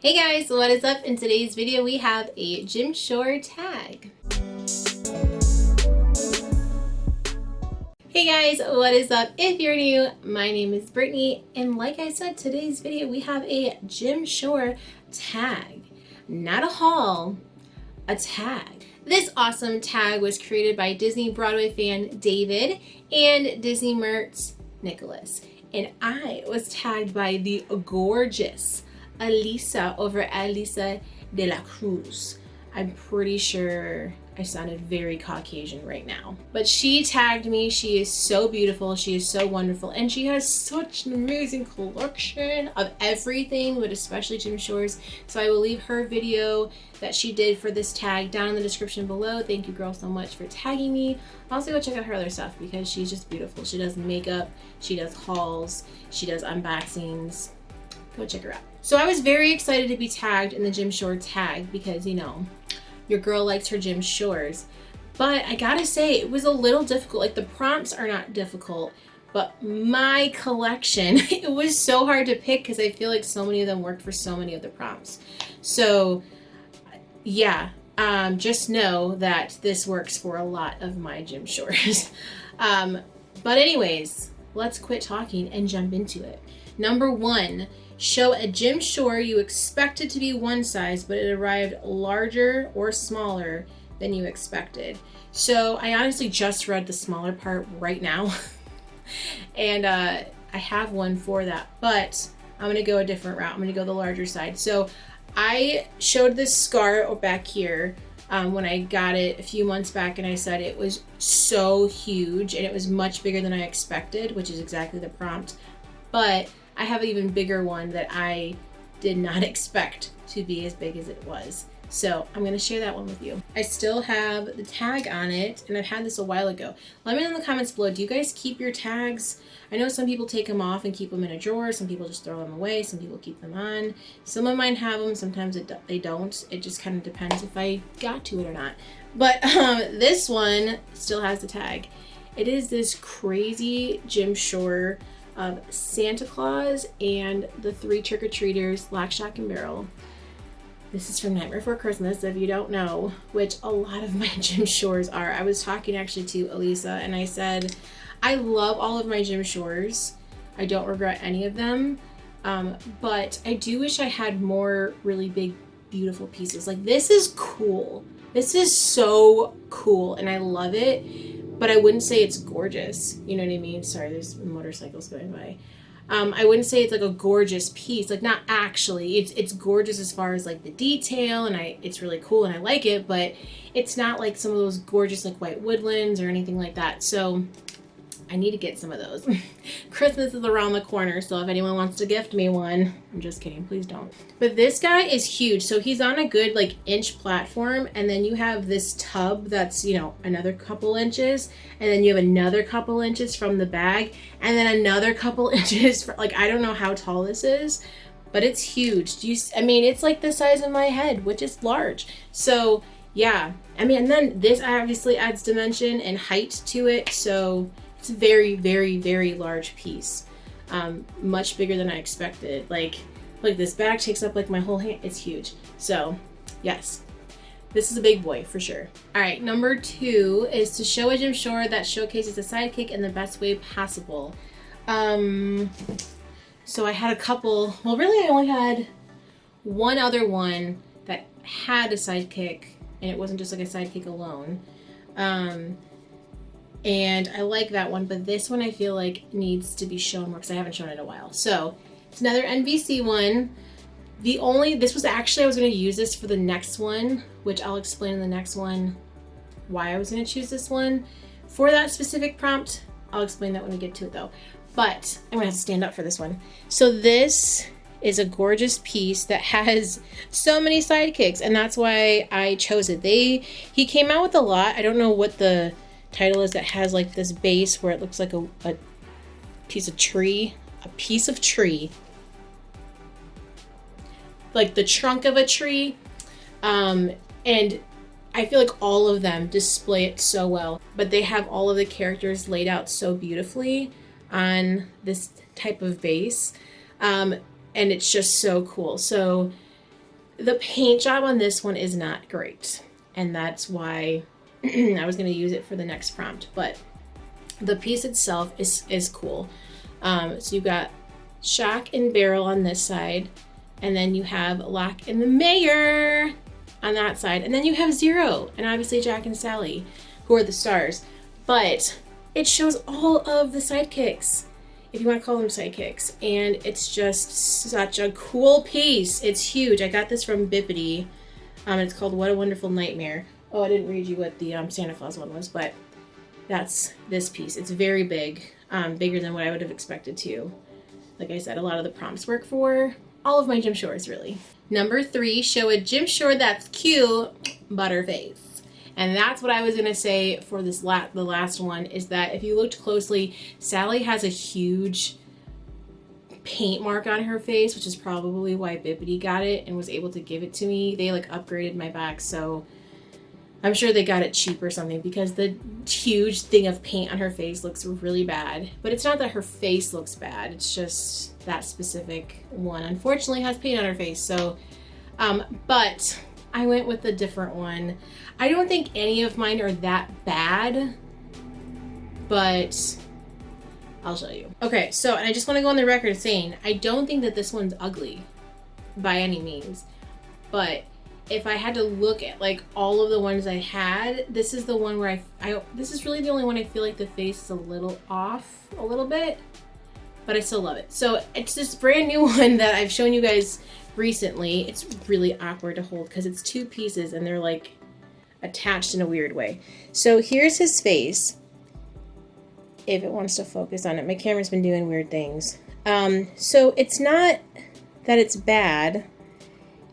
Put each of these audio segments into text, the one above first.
Hey guys, what is up? In today's video we have a Gym Shore tag. Hey guys, what is up? If you're new, my name is Brittany, and like I said, today's video we have a Gym Shore tag. Not a haul, a tag. This awesome tag was created by Disney Broadway fan David and Disney Mertz Nicholas. And I was tagged by the gorgeous Elisa over Elisa de la Cruz. I'm pretty sure I sounded very Caucasian right now. But she tagged me. She is so beautiful. She is so wonderful. And she has such an amazing collection of everything, but especially Gym Shores. So I will leave her video that she did for this tag down in the description below. Thank you, girl, so much for tagging me. Also go check out her other stuff because she's just beautiful. She does makeup, she does hauls, she does unboxings. Go check her out. So I was very excited to be tagged in the Gym Shore tag because, you know, your girl likes her Gym Shores. But I gotta say, it was a little difficult. Like, the prompts are not difficult, but my collection, it was so hard to pick because I feel like so many of them worked for so many of the prompts. So yeah, just know that this works for a lot of my Gym Shores. But anyways, let's quit talking and jump into it. Number 1, show a Gym Shore you expected to be one size, but it arrived larger or smaller than you expected. So I honestly just read the smaller part right now. And I have one for that, but I'm gonna go a different route. I'm gonna go the larger side. So I showed this scar back here when I got it a few months back, and I said it was so huge and it was much bigger than I expected, which is exactly the prompt. But I have an even bigger one that I did not expect to be as big as it was. So I'm going to share that one with you. I still have the tag on it, and I've had this a while ago. Let me know in the comments below, do you guys keep your tags? I know some people take them off and keep them in a drawer. Some people just throw them away. Some people keep them on. Some of mine have them. Sometimes they don't. It just kind of depends if I got to it or not. But this one still has the tag. It is this crazy Gym Shore of Santa Claus and the 3 trick-or-treaters, Lock, Shock, and Barrel. This is from Nightmare Before Christmas, if you don't know, which a lot of my Gym Shores are. I was talking actually to Elisa, and I said, I love all of my Gym Shores. I don't regret any of them, but I do wish I had more really big, beautiful pieces. Like, this is cool. This is so cool, and I love it. But I wouldn't say it's gorgeous. You know what I mean? Sorry, there's motorcycles going by. I wouldn't say it's like a gorgeous piece. Like, not actually. It's gorgeous as far as like the detail, and it's really cool and I like it, but it's not like some of those gorgeous like white woodlands or anything like that. So I need to get some of those. Christmas is around the corner, so if anyone wants to gift me one, I'm just kidding, please don't. But this guy is huge. So he's on a good like inch platform, and then you have this tub that's, you know, another couple inches, and then you have another couple inches from the bag, and then another couple inches for, like, I don't know how tall this is, but it's huge. I mean, it's like the size of my head, which is large. So yeah, I mean, and then this obviously adds dimension and height to it, so it's a very, very, very large piece. Much bigger than I expected. Like this bag takes up like my whole hand. It's huge. So yes, this is a big boy for sure. All right, number 2 is to show a Gym Shore that showcases a sidekick in the best way possible. So I had a couple, well, really I only had one other one that had a sidekick, and it wasn't just like a sidekick alone. And I like that one, but this one I feel like needs to be shown more because I haven't shown it in a while. So it's another NVC one. This was actually, I was going to use this for the next one, which I'll explain in the next one why I was going to choose this one. For that specific prompt, I'll explain that when we get to it though. But I'm going to have to stand up for this one. So this is a gorgeous piece that has so many sidekicks, and that's why I chose it. He came out with a lot. I don't know what the title is that has like this base where it looks like a piece of tree, like the trunk of a tree, and I feel like all of them display it so well, but they have all of the characters laid out so beautifully on this type of base, and it's just so cool. So The paint job on this one is not great, and that's why I was going to use it for the next prompt, but the piece itself is cool. So you've got Shock and Barrel on this side, and then you have Lock and the Mayor on that side, and then you have Zero, and obviously Jack and Sally, who are the stars. But it shows all of the sidekicks, if you want to call them sidekicks, and it's just such a cool piece. It's huge. I got this from Bippity. It's called What a Wonderful Nightmare. Oh, I didn't read you what the Santa Claus one was, but that's this piece. It's very big, bigger than what I would have expected to. Like I said, a lot of the prompts work for all of my Jim Shores, really. Number 3, show a Jim Shore that's cute, Butterface. And that's what I was gonna say for this the last one, is that if you looked closely, Sally has a huge paint mark on her face, which is probably why Bippity got it and was able to give it to me. They like upgraded my box, so I'm sure they got it cheap or something, because the huge thing of paint on her face looks really bad. But it's not that her face looks bad, it's just that specific one unfortunately has paint on her face. So but I went with a different one. I don't think any of mine are that bad, but I'll show you. Okay, so, and I just want to go on the record saying I don't think that this one's ugly by any means, but if I had to look at like all of the ones I had, this is the one where this is really the only one I feel like the face is a little off a little bit, but I still love it. So it's this brand new one that I've shown you guys recently. It's really awkward to hold because it's 2 pieces and they're like attached in a weird way. So here's his face, if it wants to focus on it. My camera's been doing weird things. So it's not that it's bad,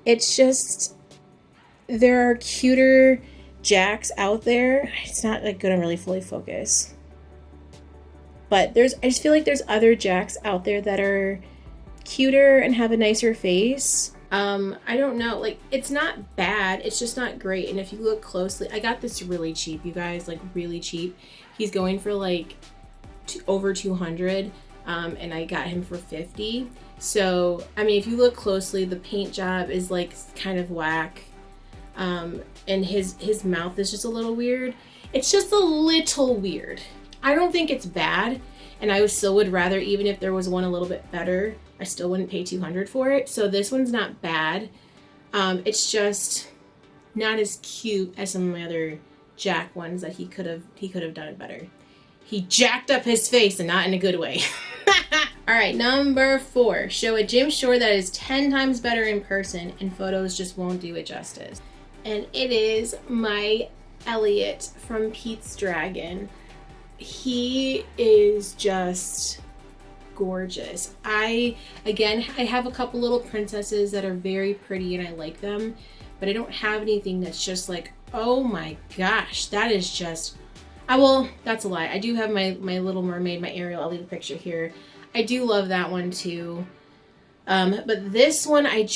it's just there are cuter Jacks out there. It's not like gonna really fully focus, but I just feel like there's other Jacks out there that are cuter and have a nicer face. I don't know, like it's not bad, it's just not great. And if you look closely, I got this really cheap, you guys, like really cheap. He's going for like over 200, and I got him for 50. So I mean, if you look closely, the paint job is like kind of whack, and his mouth is just a little weird. It's just a little weird. I don't think it's bad, and I still would rather, even if there was one a little bit better, I still wouldn't pay 200 for it. So this one's not bad. It's just not as cute as some of my other Jack ones that he could have done it better. He jacked up his face, and not in a good way. All right, number 4, show a Jim Shore that is 10 times better in person and photos just won't do it justice. And it is my Elliot from Pete's Dragon. He is just gorgeous. I have a couple little princesses that are very pretty and I like them, but I don't have anything that's just like, oh my gosh, that is just, well, that's a lie. I do have my Little Mermaid, my Ariel. I'll leave a picture here. I do love that one too. But this one, I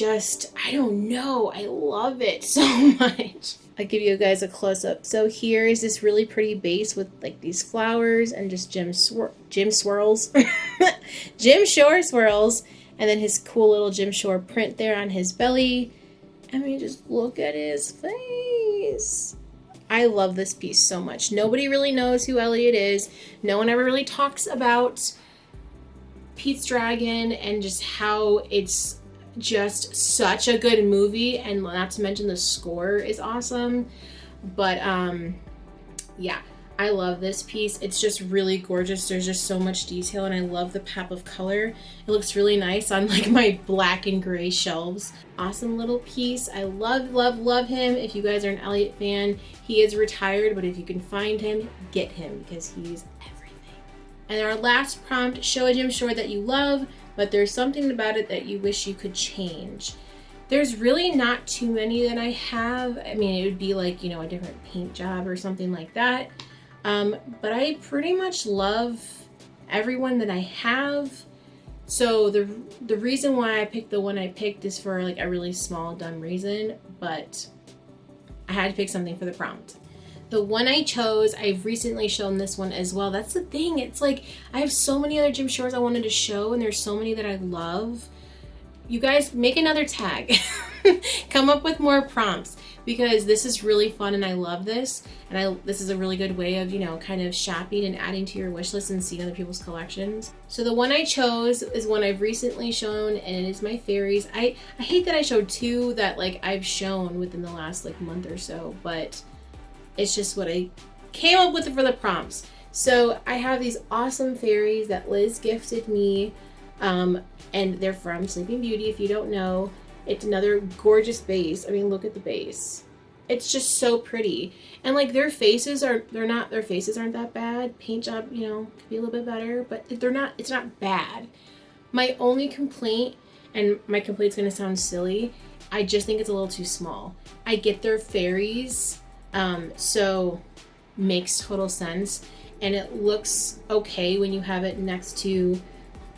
don't know. I love it so much. I'll give you guys a close-up. So here is this really pretty base with like these flowers and just Jim swirls. Jim Shore swirls. And then his cool little Jim Shore print there on his belly. I mean, just look at his face. I love this piece so much. Nobody really knows who Elliot is. No one ever really talks about Pete's Dragon and just how it's just such a good movie, and not to mention the score is awesome. But yeah, I love this piece. It's just really gorgeous. There's just so much detail, and I love the pop of color. It looks really nice on like my black and gray shelves. Awesome little piece. I love him. If you guys are an Elliot fan, he is retired, but if you can find him, get him, because he's everything. And our last prompt, show a Jim Shore that you love, but there's something about it that you wish you could change. There's really not too many that I have. I mean, it would be like, you know, a different paint job or something like that. But I pretty much love everyone that I have. So the reason why I picked the one I picked is for like a really small, dumb reason, but I had to pick something for the prompt. The one I chose, I've recently shown this one as well. That's the thing. It's like I have so many other Jim Shores I wanted to show, and there's so many that I love. You guys, make another tag. come up with more prompts, because this is really fun and I love this. And this is a really good way of, you know, kind of shopping and adding to your wish list and seeing other people's collections. So the one I chose is one I've recently shown, and it is my fairies. I hate that I showed two that like I've shown within the last like month or so, but it's just what I came up with for the prompts. So I have these awesome fairies that Liz gifted me, and they're from Sleeping Beauty. If you don't know, it's another gorgeous base. I mean, look at the base. It's just so pretty. And like their faces aren't that bad. Paint job, you know, could be a little bit better, but it's not bad. My only complaint, and my complaint's gonna sound silly, I just think it's a little too small. I get their fairies, so makes total sense. And it looks okay when you have it next to,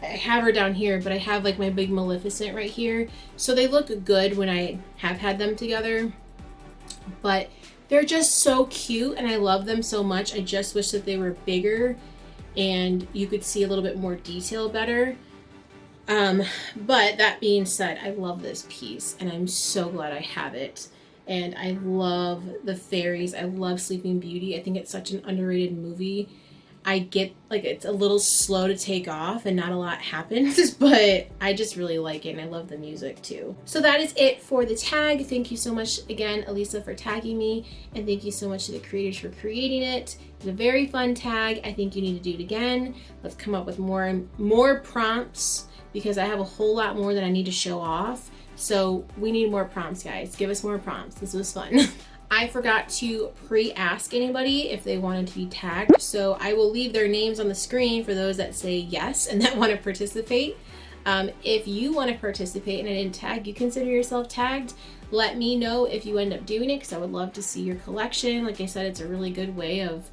I have her down here, but I have like my big Maleficent right here. So they look good when I have had them together, but they're just so cute and I love them so much. I just wish that they were bigger and you could see a little bit more detail better. But that being said, I love this piece and I'm so glad I have it. And I love the fairies. I love Sleeping Beauty. I think it's such an underrated movie. I get like it's a little slow to take off and not a lot happens, but I just really like it and I love the music too. So that is it for the tag. Thank you so much again, Elisa, for tagging me, and thank you so much to the creators for creating it. It's a very fun tag. I think you need to do it again. Let's come up with more prompts, because I have a whole lot more that I need to show off. So we need more prompts, guys. Give us more prompts. This was fun. I forgot to pre-ask anybody if they wanted to be tagged, so I will leave their names on the screen for those that say yes and that want to participate. If you want to participate and I didn't tag, you consider yourself tagged. Let me know if you end up doing it, because I would love to see your collection. Like I said, it's a really good way of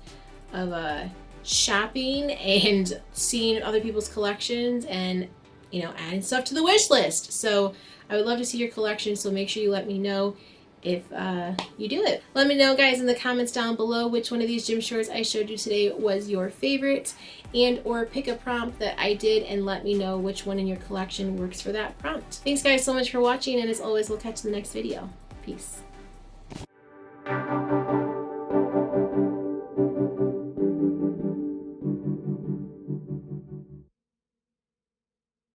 shopping and seeing other people's collections and, you know, adding stuff to the wish list. So I would love to see your collection, so make sure you let me know if you do it. Let me know, guys, in the comments down below which one of these gym shorts I showed you today was your favorite, and or pick a prompt that I did and let me know which one in your collection works for that prompt. Thanks guys so much for watching, and as always, we'll catch you in the next video. Peace.